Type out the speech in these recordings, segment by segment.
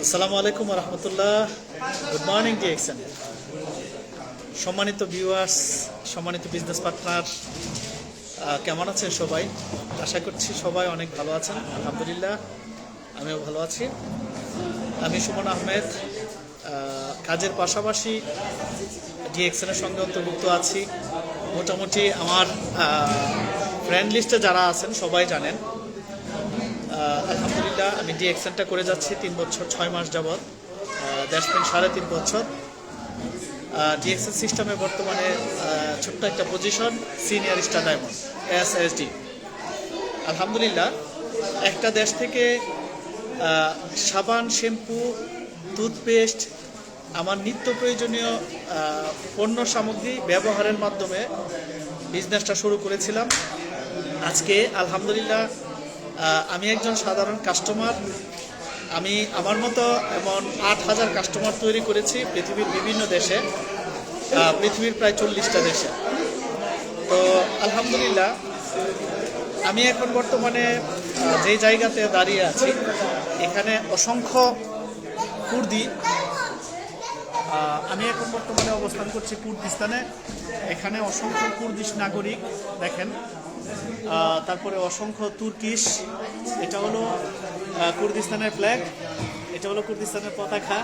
আসসালামু আলাইকুম রহমতুল্লাহ। Good morning DXN. সম্মানিত ভিউয়ার্স, সম্মানিত বিজনেস পার্টনার, কেমন আছেন সবাই? আশা করছি সবাই অনেক ভালো আছেন। আলহামদুলিল্লাহ, আমিও ভালো আছি। আমি সুমন আহমেদ। কাজের পাশাপাশি ডিএক্সএনের সঙ্গে অন্তর্ভুক্ত আছি। মোটামুটি আমার ফ্রেন্ড লিস্টে যারা আছেন সবাই জানেন। আলহামদুলিল্লাহ, আমি ডিএক্সএনটা করে যাচ্ছি 3 বছর 6 মাস যাবৎ। দ্যাটস মিন 3.5 বছর। ডিএক্সএন সিস্টেমে বর্তমানে ছোট্ট একটা position, senior star diamond SSD. আলহামদুলিল্লাহ, একটা দেশ থেকে সাবান, শ্যাম্পু, টুথপেস্ট, আমার নিত্য প্রয়োজনীয় পণ্য সামগ্রী ব্যবহারের মাধ্যমে বিজনেসটা শুরু করেছিলাম। আজকে আলহামদুলিল্লাহ আমি একজন সাধারণ কাস্টমার। আমি আমার মতো এমন 8,000 কাস্টমার তৈরি করেছি পৃথিবীর বিভিন্ন দেশে, পৃথিবীর প্রায় 40টা দেশে। তো আলহামদুলিল্লাহ, আমি এখন বর্তমানে যে জায়গাতে দাঁড়িয়ে আছি, এখানে অসংখ্য কুর্দি, আমি এখন বর্তমানে অবস্থান করছি কুর্দিস্তানে। এখানে অসংখ্য কুর্দিশ নাগরিক দেখেন, তারপরে অসংখ্য তুর্কিশ। এটা হলো কুর্দিস্তানের ফ্ল্যাগ, এটা হলো কুর্দিস্তানের পতাকা।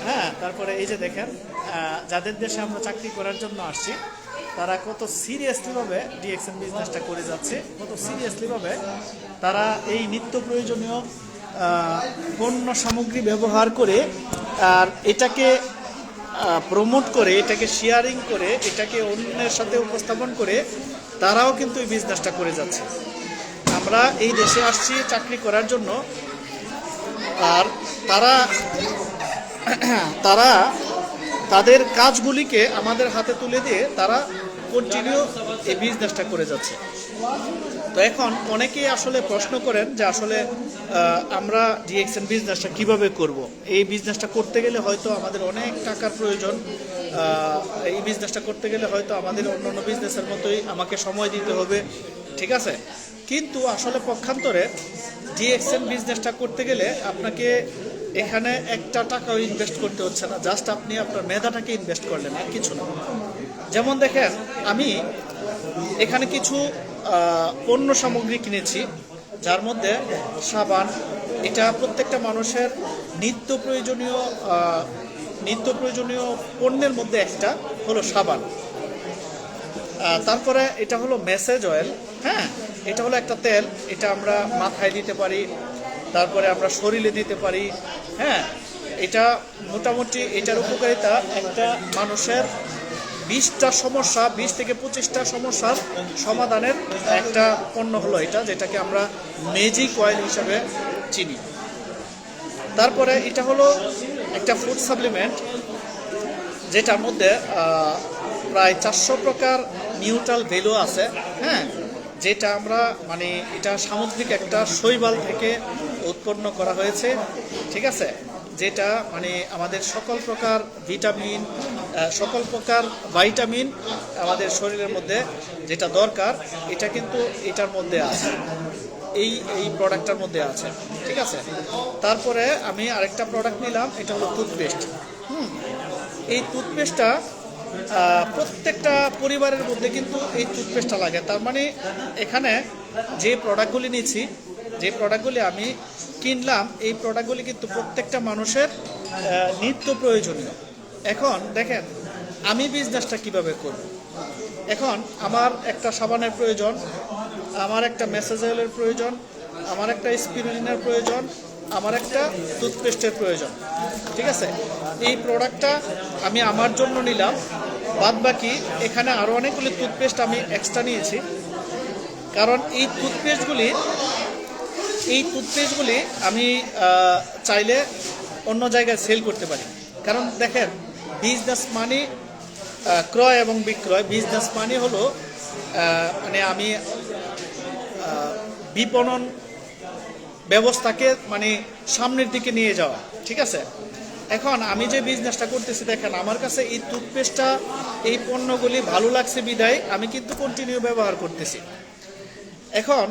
হ্যাঁ, তারপরে এই যে দেখেন, যাদের দেশে আমরা চাকরি করার জন্য আসছি, তারা কত সিরিয়াসলিভাবে ডিএক্সএন বিজনেসটা করে যাচ্ছে, কত সিরিয়াসলিভাবে তারা এই নিত্য প্রয়োজনীয় পণ্য সামগ্রী ব্যবহার করে আর এটাকে প্রমোট করে, এটাকে শেয়ারিং করে, এটাকে অন্যের সাথে উপস্থাপন করে তারাও কিন্তু এই বিজনেসটা করে যাচ্ছে। আমরা এই দেশে আসছি চাকরি করার জন্য, আর তারা তাদের কাজগুলিকে আমাদের হাতে তুলে দিয়ে তারা কন্টিনিউ এই বিজনেসটা করে যাচ্ছে। তো এখন অনেকেই আসলে প্রশ্ন করেন যে আসলে আমরা ডিএক্সএন বিজনেসটা কিভাবে করব। এই বিজনেসটা করতে গেলে হয়তো আমাদের অনেক টাকার প্রয়োজন। এই বিজনেসটা করতে গেলে হয়তো আমাদের অন্যান্য বিজনেসের মতোই আমাকে সময় দিতে হবে, ঠিক আছে? কিন্তু আসলে পক্ষান্তরে ডিএক্সএন বিজনেসটা করতে গেলে আপনাকে এখানে একটা টাকাও ইনভেস্ট করতে হচ্ছে না, জাস্ট আপনি আপনার মেধাটাকে ইনভেস্ট করলেন, আর কিছু না। যেমন দেখেন, আমি এখানে কিছু পণ্য সামগ্রী কিনেছি, যার মধ্যে সাবান, এটা প্রত্যেকটা মানুষের নিত্য প্রয়োজনীয় পণ্যের মধ্যে একটা হলো সাবান। তারপরে এটা হলো মেসেজ অয়েল। হ্যাঁ, এটা হলো একটা তেল, এটা আমরা মাথায় দিতে পারি, তারপরে আমরা শরীরে দিতে পারি। হ্যাঁ, এটা মোটামুটি এটার উপকারিতা একটা মানুষের 20টা সমস্যা, 20 থেকে 25টা সমস্যার সমাধানের একটা পণ্য হলো এটা, যেটাকে আমরা ম্যাজিক অয়েল হিসাবে চিনি। তারপরে এটা হলো একটা ফুড সাপ্লিমেন্ট, যেটার মধ্যে প্রায় 400 প্রকার নিউট্রাল ভ্যালু আছে। হ্যাঁ, যেটা আমরা মানে এটা সামুদ্রিক একটা শৈবাল থেকে উৎপন্ন করা হয়েছে, ঠিক আছে? যেটা মানে আমাদের সকল প্রকার ভিটামিন, সকল প্রকার ভাইটামিন আমাদের শরীরের মধ্যে যেটা দরকার, এটা কিন্তু এটার মধ্যে আছে, এই প্রোডাক্টটার মধ্যে আছে, ঠিক আছে? তারপরে আমি আরেকটা প্রোডাক্ট নিলাম, এটা হলো টুথপেস্ট। এই টুথপেস্টটা প্রত্যেকটা পরিবারের মধ্যে কিন্তু এই টুথপেস্টটা লাগে। তার মানে এখানে যে প্রোডাক্টগুলি নিচ্ছি, যে প্রোডাক্টগুলি আমি কিনলাম, এই প্রোডাক্টগুলি কিন্তু প্রত্যেকটা মানুষের নিত্য প্রয়োজনীয়। এখন দেখেন আমি বিজনেসটা কিভাবে করব। এখন আমার একটা সাবানের প্রয়োজন, আমার একটা মেসেজ অয়েলের প্রয়োজন, আমার একটা স্পিরুলিনের প্রয়োজন, আমার একটা টুথপেস্টের প্রয়োজন, ঠিক আছে? এই প্রোডাক্টটা আমি আমার জন্য নিলাম, বাদ বাকি এখানে আরও অনেকগুলি টুথপেস্ট আমি এক্সট্রা নিয়েছি, কারণ এই টুথপেস্টগুলি আমি চাইলে অন্য জায়গায় সেল করতে পারি। কারণ দেখেন, বিজনেস মানে ক্রয় এবং বিক্রয়। বিজনেস মানে হলো মানে আমি বিপণন ব্যবস্থাকে মানে সামনের দিকে নিয়ে যাওয়া, ঠিক আছে? এখন আমি যে বিজনেসটা করতেছি, দেখেন আমার কাছে এই টুথপেস্টটা, এই পণ্যগুলি ভালো লাগছে বিধায় আমি কিন্তু কন্টিনিউ ব্যবহার করতেছি। এখন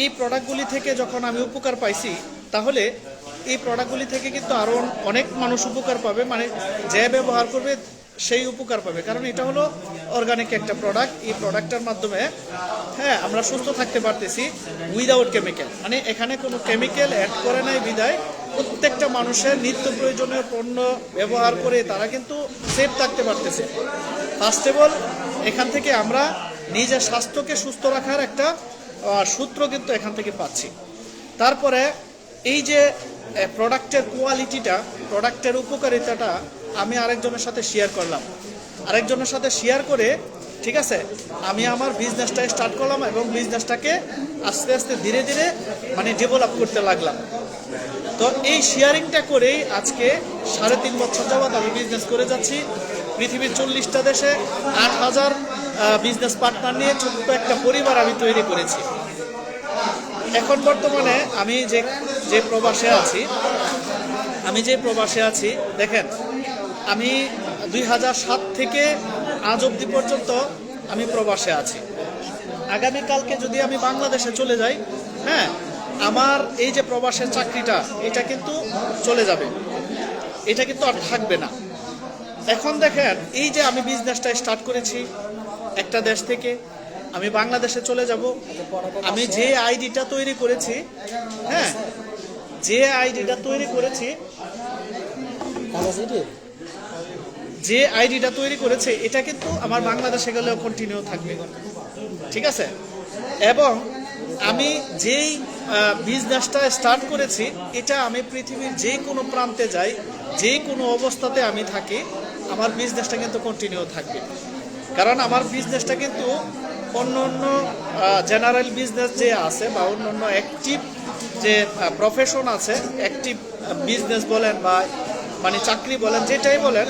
এই প্রোডাক্টগুলি থেকে যখন আমি উপকার পাইছি, তাহলে এই প্রোডাক্টগুলি থেকে কিন্তু আরও অনেক মানুষ উপকার পাবে, মানে যে ব্যবহার করবে সেই উপকার পাবে। কারণ এটা হলো অর্গানিক একটা প্রোডাক্ট। এই প্রোডাক্টের মাধ্যমে হ্যাঁ আমরা সুস্থ থাকতে পারতেছি উইদাউট কেমিক্যাল, মানে এখানে কোনো কেমিক্যাল অ্যাড করে নাই বিদায় প্রত্যেকটা মানুষের নিত্য প্রয়োজনীয় পণ্য ব্যবহার করে তারা কিন্তু সেফ থাকতে পারতেছে। ফার্স্ট অফ অল এখান থেকে আমরা নিজের স্বাস্থ্যকে সুস্থ রাখার একটা সূত্র কিন্তু এখান থেকে পাচ্ছি। তারপরে এই যে প্রোডাক্টের কোয়ালিটিটা, প্রোডাক্টের উপকারিতাটা আমি আরেকজনের সাথে শেয়ার করলাম। আরেকজনের সাথে শেয়ার করে ঠিক আছে আমি আমার বিজনেসটা স্টার্ট করলাম এবং বিজনেসটাকে আস্তে আস্তে ধীরে ধীরে মানে ডেভেলপ করতে লাগলাম। তো এই শেয়ারিংটা করেই আজকে 3.5 বছর যাবৎ আমি বিজনেস করে যাচ্ছি। পৃথিবীর 40টা দেশে 8,000 বিজনেস পার্টনার নিয়ে ছোট্ট একটা পরিবার আমি তৈরি করেছি। এখন বর্তমানে আমি যে প্রবাসে আছি, দেখেন আমি 2007 থেকে আজ অবধি পর্যন্ত আমি প্রবাসে আছি। আগামীকালকে যদি আমি বাংলাদেশে চলে যাই, হ্যাঁ আমার এই যে প্রবাসের চাকরিটা এটা কিন্তু চলে যাবে, এটা কিন্তু আর থাকবে না। এখন দেখেন এই যে আমি বিজনেসটা স্টার্ট করেছি একটা দেশ থেকে, আমি বাংলাদেশে চলে যাব। আমি যে আইডিটা তৈরি করেছি, হ্যাঁ যে আইডিটা তৈরি করেছে এটা কিন্তু আমার বাংলাদেশে গেলেও কন্টিনিউ থাকবে, ঠিক আছে। এবং আমি যেই বিজনেসটা স্টার্ট করেছি এটা আমি পৃথিবীর যে কোনো প্রান্তে যাই, যে কোনো অবস্থাতে আমি থাকি, আমার বিজনেসটা কিন্তু কন্টিনিউ থাকবে। কারণ আমার বিজনেসটা কিন্তু অন্য অন্য জেনারেল বিজনেস যে আছে বা অন্য অন্য অ্যাক্টিভ যে প্রফেশন আছে, অ্যাক্টিভ বিজনেস বলেন বা মানে চাকরি বলেন, যেটাই বলেন,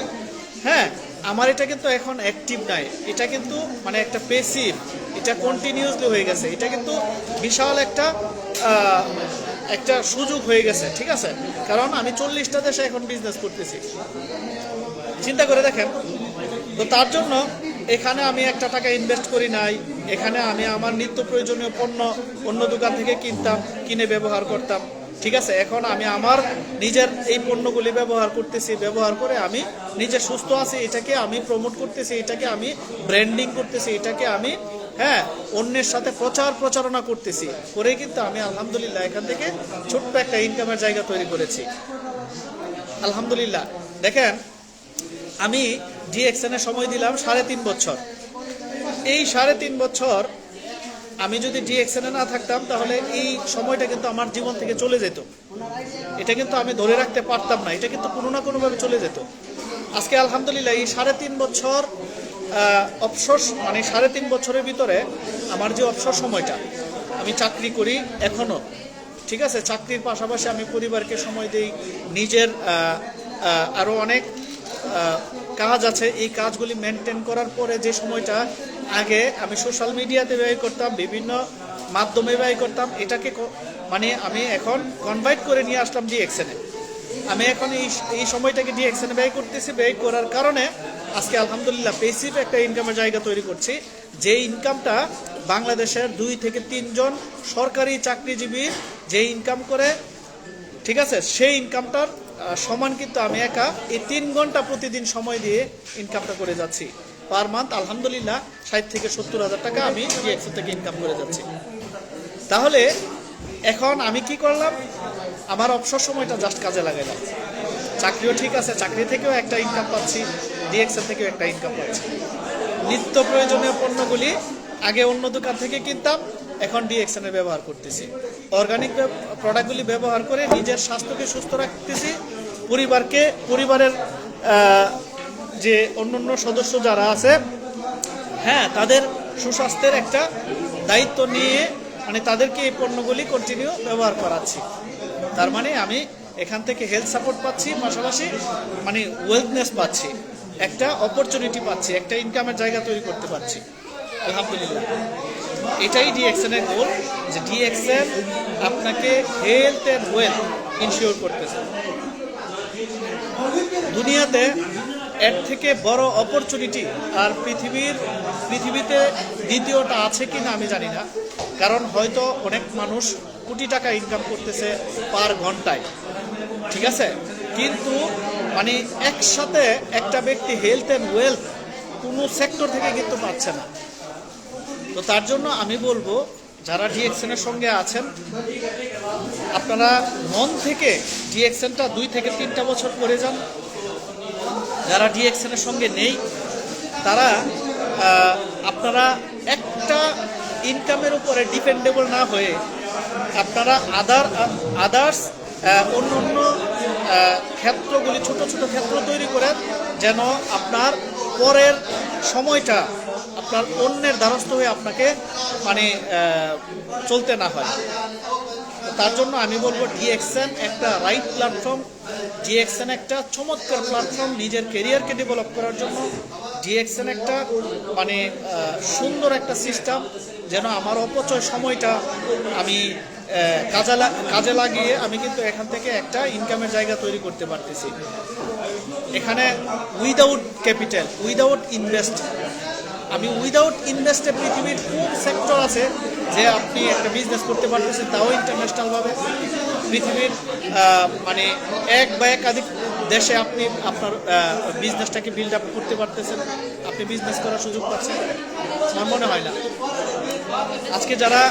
হ্যাঁ আমার এটা কিন্তু এখন অ্যাক্টিভ নাই, এটা কিন্তু মানে একটা পেসিভ, এটা কন্টিনিউসলি হয়ে গেছে। এটা কিন্তু বিশাল একটা সুযোগ হয়ে গেছে, ঠিক আছে। কারণ আমি 40টা দেশে এখন বিজনেস করতেছি, চিন্তা করে দেখেন। তো তার জন্য এখানে আমি একটা টাকা ইনভেস্ট করি নাই, এখানে আমি আমার নিত্য প্রয়োজনীয় পণ্য অন্য দোকান থেকে কিনে ব্যবহার করতাম, ঠিক আছে। এখন আমি আমার নিজের এই পণ্যগুলি ব্যবহার করতেছি, ব্যবহার করে আমি নিজে সুস্থ আছি, এটাকে আমি প্রমোট করতেছি, এটাকে আমি ব্র্যান্ডিং করতেছি, এটাকে আমি হ্যাঁ অন্যের সাথে প্রচারণা করতেছি, করে কিন্তু আমি আলহামদুলিল্লাহ এখান থেকে ছোট্ট একটা ইনকামের জায়গা তৈরি করেছি আলহামদুলিল্লাহ। দেখেন আমি ডিএক্সএনে সময় দিলাম 3.5 বছর। এই 3.5 বছর আমি যদি ডিএক্সএনে না থাকতাম তাহলে এই সময়টা কিন্তু আমার জীবন থেকে চলে যেত, এটা কিন্তু আমি ধরে রাখতে পারতাম না, এটা কিন্তু কোনো না কোনোভাবে চলে যেত। আজকে আলহামদুলিল্লাহ এই 3.5 বছর অবসর, মানে 3.5 বছরের ভিতরে আমার যে অবসর সময়টা, আমি চাকরি করি এখনও, ঠিক আছে, চাকরির পাশাপাশি আমি পরিবারকে সময় দিই, নিজের আরও অনেক কাজ আছে, এই কাজগুলি মেনটেন করার পরে যে সময়টা আগে আমি সোশ্যাল মিডিয়াতে ব্যয় করতাম, বিভিন্ন মাধ্যমে ব্যয় করতাম, এটাকে মানে আমি এখন কনভার্ট করে নিয়ে আসলাম ডিএক্সএনে। আমি এখন এই সময়টাকে ডিএক্সএনে ব্যয় করতেছি, ব্যয় করার কারণে আজকে আলহামদুলিল্লাহ পেসিভ একটা ইনকামের জায়গা তৈরি করছি, যে ইনকামটা বাংলাদেশের 2 থেকে 3 জন সরকারি চাকরিজীবী যে ইনকাম করে, ঠিক আছে, সেই ইনকামটার সমান কিন্তু আমি একা এই 3 ঘন্টা প্রতিদিন সময় দিয়ে ইনকামটা করে যাচ্ছি। পার মান্থ আলহামদুলিল্লাহ 60 থেকে 70 হাজার টাকা আমি ডিএক্সএন থেকে ইনকাম করে যাচ্ছি। তাহলে এখন আমি কি করলাম, আমার অবসর সময়টা জাস্ট কাজে লাগাইলাম। চাকরিও ঠিক আছে, চাকরি থেকেও একটা ইনকাম পাচ্ছি, ডিএক্সএন থেকেও একটা ইনকাম পাচ্ছি। নিত্য প্রয়োজনীয় পণ্যগুলি আগে অন্য দোকান থেকে কিনতাম, এখন ডিএক্সএনের ব্যবহার করতেছি। অর্গানিক প্রোডাক্টগুলি ব্যবহার করে নিজের স্বাস্থ্যকে সুস্থ রাখতেছি, পরিবারের যে অন্যান্য সদস্য যারা আছে, হ্যাঁ তাদের সুস্বাস্থ্যের একটা দায়িত্ব নিয়ে মানে তাদেরকে এই পণ্যগুলি কন্টিনিউ ব্যবহার করাচ্ছি। তার মানে আমি এখান থেকে হেলথ সাপোর্ট পাচ্ছি, পাশাপাশি মানে ওয়েলথনেস পাচ্ছি, একটা অপরচুনিটি পাচ্ছি, একটা ইনকামের জায়গা তৈরি করতে পারছি আলহামদুলিল্লাহ। এটাই ডিএক্সএনের গোল, যে ডিএক্সএন আপনাকে হেলথ অ্যান্ড ওয়েলথ ইনশিওর করতেছে। দুনিয়াতে এর থেকে বড় অপরচুনিটি আর পৃথিবীর পৃথিবীতে দ্বিতীয়টা আছে কি না আমি জানি না, কারণ হয়তো অনেক মানুষ কোটি টাকা ইনকাম করতেছে পার ঘন্টায়, ঠিক আছে, কিন্তু মানে একসাথে একটা ব্যক্তি হেলথ অ্যান্ড ওয়েলথ কোনো সেক্টর থেকে কিন্তু পাচ্ছে না। তো তার জন্য আমি বলবো যারা ডিএক্সএনের সঙ্গে আছেন আপনারা মন থেকে ডিএক্সএনটা 2 থেকে 3টা বছর করে যান। যারা ডিএক্সএনের সঙ্গে নেই তারা আপনারা একটা ইনকামের উপরে ডিপেন্ডেবল না হয়ে আপনারা আদার্স অন্য অন্য ক্ষেত্রগুলি ছোট ছোট ক্ষেত্র তৈরি করেন, যেন আপনার পরের সময়টা আপনার অন্যের দ্বারস্থ হয়ে আপনাকে মানে চলতে না হয়। তার জন্য আমি বলবো ডিএক্সএন একটা রাইট প্ল্যাটফর্ম, ডিএক্সএন একটা চমৎকার প্ল্যাটফর্ম নিজের কেরিয়ারকে ডেভেলপ করার জন্য। ডিএক্সএন একটা মানে সুন্দর একটা সিস্টেম, যেন আমার অপচয় সময়টা আমি কাজে লাগিয়ে আমি কিন্তু এখান থেকে একটা ইনকামের জায়গা তৈরি করতে পারতেছি। এখানে উইদাউট ক্যাপিটাল, উইদাউট ইনভেস্ট, আমি উইদাউট ইনভেস্টে পৃথিবীর কোন সেক্টর আছে যে আপনি একটা বিজনেস করতে পারতেছেন, তাও ইন্টারন্যাশনালভাবে পৃথিবীর মানে এক বা একাধিক দেশে আপনি আপনার বিজনেসটাকে বিল্ড আপ করতে পারতেছেন, আপনি বিজনেস করার সুযোগ পাচ্ছেন? আমার মনে হয় না। আজকে যারা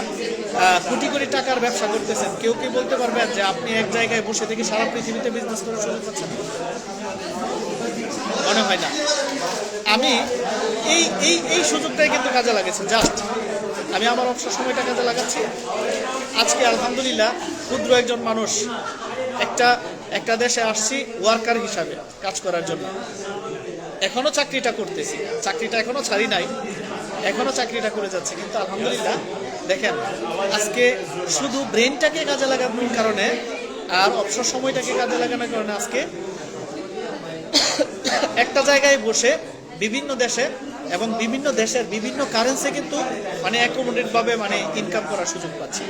কোটি কোটি টাকার ব্যবসা করতেছেন, কেউ কি বলতে পারবেন যে আপনি এক জায়গায় বসে থেকে সারা পৃথিবীতে বিজনেস করার সুযোগ পাচ্ছেন? মনে হয় না। আমি এই সুযোগটাই কিন্তু কাজে লাগাচ্ছি। জাস্ট আমি আমার অবসর সময়টা কাজে লাগাচ্ছি। আজকে আলহামদুলিল্লাহ ক্ষুদ্র একজন মানুষ, একটা দেশে আসছি ওয়ার্কার হিসাবে কাজ করার জন্য। এখনো চাকরিটা করতেছি, চাকরিটা এখনো ছাড়ি নাই, এখনো চাকরিটা করে যাচ্ছে। কিন্তু আলহামদুলিল্লাহ দেখেন, আজকে শুধু ব্রেনটাকে কাজে লাগানোর কারণে আর অবসর সময়টাকে কাজে লাগানোর কারণে আজকে একটা জায়গায় বসে বিভিন্ন দেশে এবং বিভিন্ন দেশের বিভিন্ন কারেন্সি কিন্তু মানে অ্যাকোমোডেট ভাবে মানে ইনকাম করার সুযোগ পাচ্ছি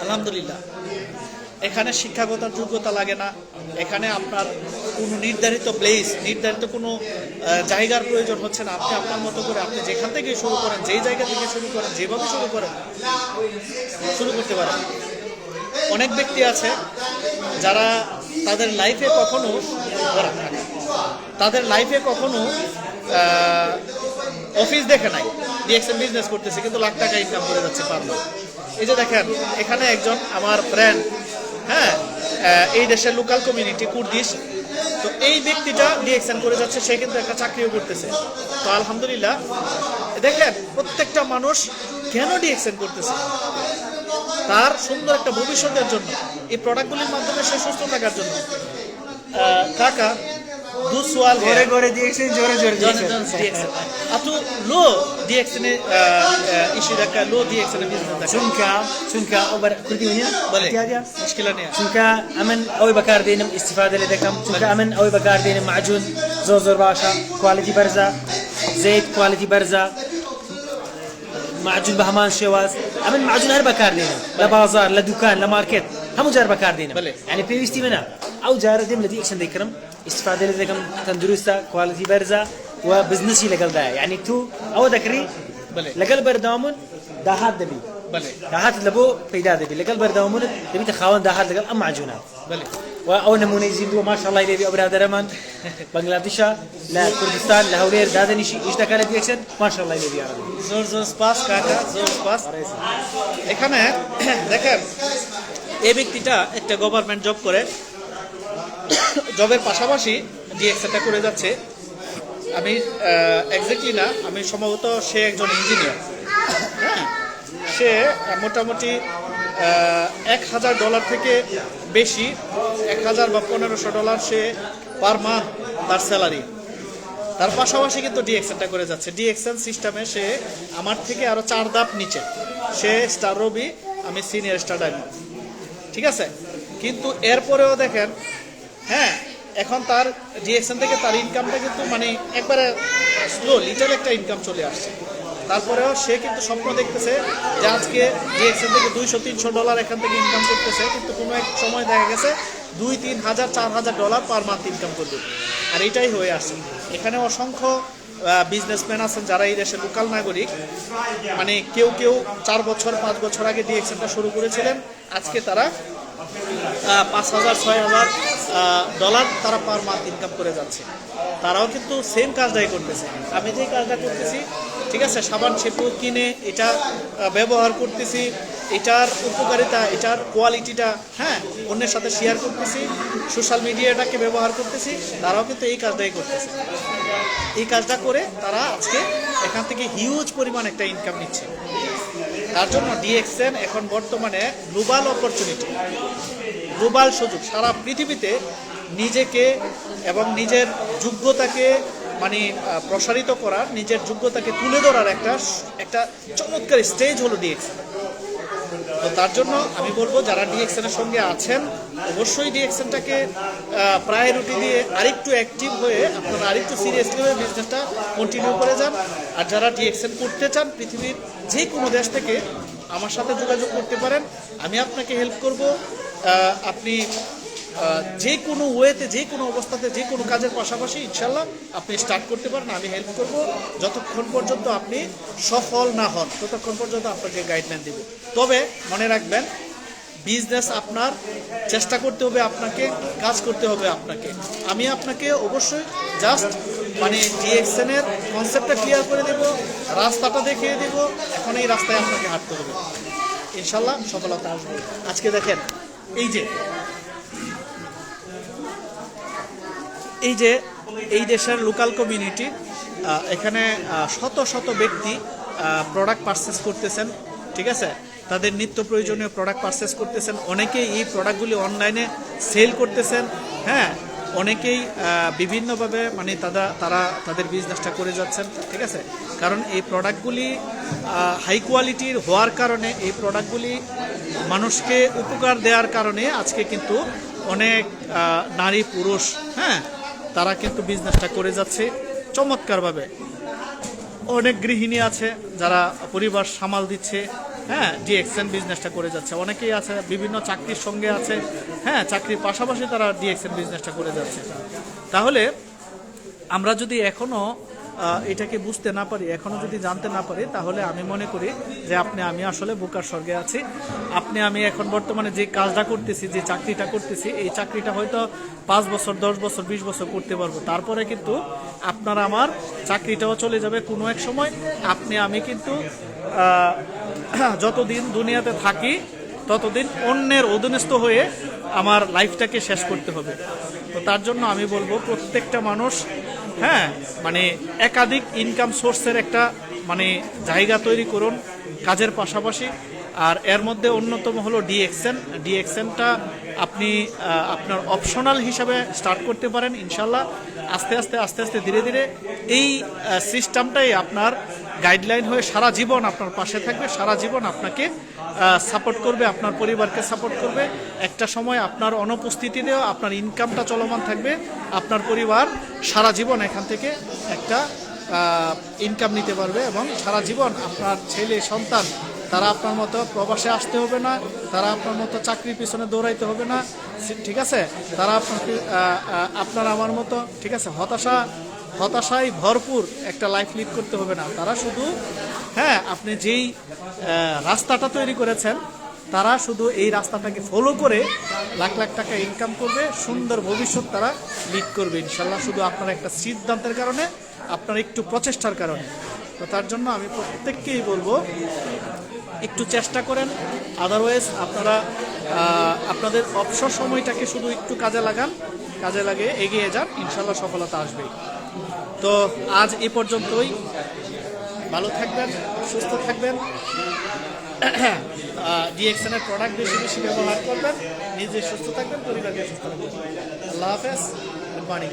আলহামদুলিল্লাহ। এখানে শিক্ষাগত যোগ্যতা লাগে না, এখানে আপনার কোনো নির্ধারিত প্লেস, নির্ধারিত কোনো জায়গার প্রয়োজন হচ্ছে না। আপনি আপনার মতো করে আপনি যেখান থেকে শুরু করেন, যেই জায়গা থেকে শুরু করেন, যেভাবে শুরু করেন শুরু করতে পারেন। অনেক ব্যক্তি আছে যারা তাদের লাইফে কখনো অফিস দেখে নাই, ডিএক্সএন বিজনেস করতেছে কিন্তু লাখ টাকা ইনকাম করে যাচ্ছে পার মাস। এই যে দেখেন, এখানে একজন আমার ফ্রেন্ড, হ্যাঁ, এই দেশের লোকাল কমিউনিটি কুর্দিশ, তো এই ব্যক্তিটা ডিএক্সএন করে যাচ্ছে, সে কিন্তু একটা চাকরিও করতেছে। তো আলহামদুলিল্লাহ দেখেন, প্রত্যেকটা মানুষ কেন ডিএক্সএন করতেছে? তার সুন্দর একটা ভবিষ্যতের জন্য, এই প্রোডাক্টগুলির মাধ্যমে সে সুস্থ থাকার জন্য। কাকা दो सवाल है गोरे DXN जोरे DXN अतु लो DXN इशिदका लो DXN बिजनेस شنكا أوبر كردي ونيا بله مشكلة نيا شنكا أمن أوي بكار دينم استفادة لدكم شنكا أمن أوي بكار دينم معجون زور باشا كواليتي برزة زيت كواليتي برزة معجون بهمان شواز أمن معجون هر بكار دينم لبازار لدكان لماركت هم جار بكار دينم يعني بيستي منا أو جار ديم لدي إكشن ذكرم استفادة لدكم تندرسة كواليتي برزة وبزنسي لقل ده يعني تو أو ذكري لقل بردامون دهات دبي دهات لبو بيدا دبي لقل بردامون دبي تخاون دهات لقل أم معجونات أو نمونة يزيدوا ما شاء الله يبي أبراد درمان بنغلاديشا لا كردستان لا هولير دادا نشي إيش دكالة ديكسن ما شاء الله يبي عربي زور سباس কাকা জোর স্পাস। এখানে দেখেন, এই ব্যক্তিটা একটা গভর্নমেন্ট জব করে, জবের পাশাপাশি ডিএক্সএনটা করে যাচ্ছে। আমি এক্স্যাক্টলি না, আমি সম্ভবত সে একজন ইঞ্জিনিয়ার। হ্যাঁ, সে মোটামুটি $1000 থেকে বেশি, 1000 বা $1500 সে পার মান্থ তার স্যালারি। তার পাশাপাশি কিন্তু ডিএক্সএনটা করে যাচ্ছে। ডিএক্সএন সিস্টেমে সে আমার থেকে আরো 4 ধাপ নিচে, সে স্টার রবি, আমি সিনিয়র স্টার ডায়মন্ড, ঠিক আছে। কিন্তু এরপরেও দেখেন, হ্যাঁ, এখন তার ডিএক্সএন থেকে তার ইনকামটা কিন্তু মানে একবারে স্লো লিটল একটা ইনকাম চলে আসছে। তারপরেও সে কিন্তু স্বপ্ন দেখতেছে যে আজকে ডিএক্সএন থেকে $200-300 এখান থেকে ইনকাম করতেছে, কিন্তু কোনো এক সময় দেখা গেছে $2,000, $3,000, $4,000 পার মান্থ ইনকাম করবে। আর এটাই হয়ে আসছে। এখানে অসংখ্য বিজনেসম্যান আছেন যারা এই দেশের লোকাল নাগরিক, মানে কেউ কেউ 4 বছর 5 বছর আগে ডিএক্সএনটা শুরু করেছিলেন, আজকে তারা $5,000-6,000 তারা পার মান্থ ইনকাম করে যাচ্ছে। তারাও কিন্তু সেম কাজটাই করতেছে, আমি যেই কাজটা করতেছি, ঠিক আছে, সাবান শ্যাম্পু কিনে এটা ব্যবহার করতেছি, এটার উপকারিতা, এটার কোয়ালিটিটা হ্যাঁ অন্যের সাথে শেয়ার করতেছি, সোশ্যাল মিডিয়াটাকে ব্যবহার করতেছি, তারাও কিন্তু এই কাজটাই করতেছে। এই কাজটা করে তারা আজকে এখান থেকে হিউজ পরিমাণ একটা ইনকাম নিচ্ছে। তার জন্য ডিএক্সএন এখন বর্তমানে গ্লোবাল অপরচুনিটি, গ্লোবাল সুযোগ, সারা পৃথিবীতে নিজেকে এবং নিজের যোগ্যতাকে মানে প্রসারিত করার, নিজের যোগ্যতাকে তুলে ধরার একটা চমৎকার স্টেজ হলো ডিএক্সএন। তো তার জন্য আমি বলবো যারা ডিএক্সএনের সঙ্গে আছেন অবশ্যই ডিএক্সএনটাকে প্রায়োরিটি দিয়ে আরেকটু অ্যাক্টিভ হয়ে আপনারা আরেকটু সিরিয়াসলি হয়ে বিজনেসটা কন্টিনিউ করে যান। আর যারা ডিএক্সএন করতে চান পৃথিবীর যে কোনো দেশ থেকে আমার সাথে যোগাযোগ করতে পারেন, আমি আপনাকে হেল্প করব। আপনি যে কোনো ওয়েতে, যে কোনো অবস্থাতে, যে কোনো কাজের পাশাপাশি ইনশাল্লাহ আপনি স্টার্ট করতে পারেন, আমি হেল্প করব। যতক্ষণ পর্যন্ত আপনি সফল না হন ততক্ষণ পর্যন্ত আপনাকে গাইডলাইন দেব। তবে মনে রাখবেন, বিজনেস আপনার চেষ্টা করতে হবে, আপনাকে কাজ করতে হবে আপনাকে। আমি আপনাকে অবশ্যই জাস্ট মানে ডিএক্সএনের কনসেপ্টটা ক্লিয়ার করে দেব, রাস্তাটা দেখিয়ে দেব, এখন এই রাস্তায় আপনাকে হাঁটতে হবে, ইনশাল্লাহ সফলতা আসবে। আজকে দেখেন এই দেশের লোকাল কমিউনিটি, এখানে শত শত ব্যক্তি প্রোডাক্ট পারচেস করতেছেন, ঠিক আছে, তাদের নিত্য প্রয়োজনীয় প্রোডাক্ট পারচেস করতেছেন। অনেকেই এই প্রোডাক্টগুলি অনলাইনে সেল করতেছেন, হ্যাঁ, অনেকেই বিভিন্নভাবে মানে তারা তাদের বিজনেসটা করে যাচ্ছেন, ঠিক আছে। কারণ এই প্রোডাক্টগুলি হাই কোয়ালিটির হওয়ার কারণে, এই প্রোডাক্টগুলি মানুষকে উপকার দেওয়ার কারণে আজকে কিন্তু অনেক নারী পুরুষ, হ্যাঁ, তারা কিন্তু বিজনেসটা করে যাচ্ছে চমৎকারভাবে। অনেক গৃহিণী আছে যারা পরিবার সামাল দিচ্ছে, হ্যাঁ, ডিএক্সএন বিজনেসটা করে যাচ্ছে। অনেকেই আছে বিভিন্ন চাকরির সঙ্গে আছে, হ্যাঁ, চাকরির পাশাপাশি তারা ডিএক্সএন বিজনেসটা করে যাচ্ছে। তাহলে আমরা যদি এখনও এটাকে বুঝতে না পারি, এখনও যদি জানতে না পারি, তাহলে আমি মনে করি যে আমি আসলে বোকার স্বর্গে আছি। আমি এখন বর্তমানে যে কাজটা করতেছি, যে চাকরিটা করতেছি, এই চাকরিটা হয়তো 5 বছর 10 বছর 20 বছর করতে পারবো, তারপরে কিন্তু আপনার আমার চাকরিটাও চলে যাবে কোনো এক সময়। আমি কিন্তু যতদিন দুনিয়াতে থাকি ততদিন অন্যের অধীনস্থ হয়ে আমার লাইফটাকে শেষ করতে হবে। তো তার জন্য আমি বলবো প্রত্যেকটা মানুষ, হ্যাঁ, মানে একাধিক ইনকাম সোর্সের একটা মানে জায়গা তৈরি করুন কাজের পাশাপাশি। আর এর মধ্যে অন্যতম হলো ডিএক্সএনটা আপনি আপনার অপশনাল হিসাবে স্টার্ট করতে পারেন ইনশাল্লাহ। আস্তে আস্তে ধীরে ধীরে এই সিস্টেমটাই আপনার গাইডলাইন হয়ে সারা জীবন আপনার পাশে থাকবে, সারা জীবন আপনাকে সাপোর্ট করবে, আপনার পরিবারকে সাপোর্ট করবে। একটা সময় আপনার অনুপস্থিতিতেও আপনার ইনকামটা চলমান থাকবে, আপনার পরিবার সারা জীবন এখান থেকে একটা ইনকাম নিতে পারবে, এবং সারা জীবন আপনার ছেলে সন্তান তারা আপনার মতো প্রবাসে আসতে হবে না, তারা আপনার মতো চাকরির পিছনে দৌড়াইতে হবে না, ঠিক আছে, তারা আপনার আমার মতো, ঠিক আছে, হতাশায় ভরপুর একটা লাইফ লিড করতে হবে না। তারা শুধু, হ্যাঁ, আপনি যেই রাস্তাটা তৈরি করেছেন, তারা শুধু এই রাস্তাটাকে ফলো করে লাখ লাখ টাকা ইনকাম করবে, সুন্দর ভবিষ্যৎ তারা লিড করবে ইনশাল্লাহ, শুধু আপনার একটা সিদ্ধান্তের কারণে, আপনার একটু প্রচেষ্টার কারণে। তো তার জন্য আমি প্রত্যেককেই বলবো একটু চেষ্টা করেন, আদারওয়াইজ আপনারা আপনাদের অবসর সময়টাকে শুধু একটু কাজে লাগিয়ে এগিয়ে যান, ইনশাল্লাহ সফলতা আসবেই। তো আজ এই পর্যন্তই, ভালো থাকবেন, সুস্থ থাকবেন, ডিএক্সএনের প্রোডাক্ট বেশি ব্যবহার করবেন, নিজে সুস্থ থাকবেন, পরিবারকে সুস্থ থাকবেন। আল্লাহ হাফেজ, গুড মর্নিং।